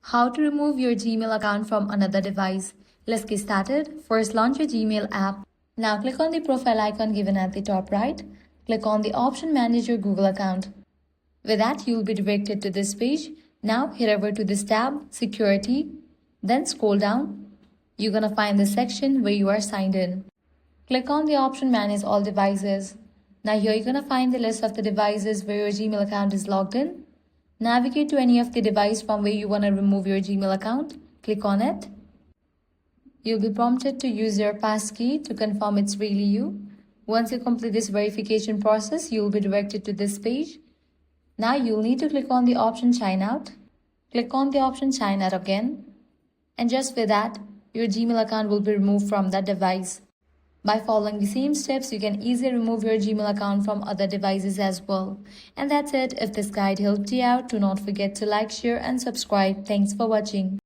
How to remove your Gmail account from another device. Let's get started. First, launch your Gmail app. Now click on the profile icon given at the top right. Click on the option Manage your Google account. With that, you will be directed to this page. Now head over to this tab, Security. Then scroll down. You're gonna find the section where you are signed in. Click on the option Manage all devices. Now here you're gonna find the list of the devices where your Gmail account is logged in. Navigate to any of the device from where you want to remove your Gmail account. Click on it. You'll be prompted to use your passkey to confirm it's really you. Once you complete this verification process, you'll be directed to this page. Now you'll need to click on the option Sign Out. Click on the option Sign Out again. And just with that, your Gmail account will be removed from that device. By following the same steps, you can easily remove your Gmail account from other devices as well. And that's it. If this guide helped you out, do not forget to like, share and subscribe. Thanks for watching.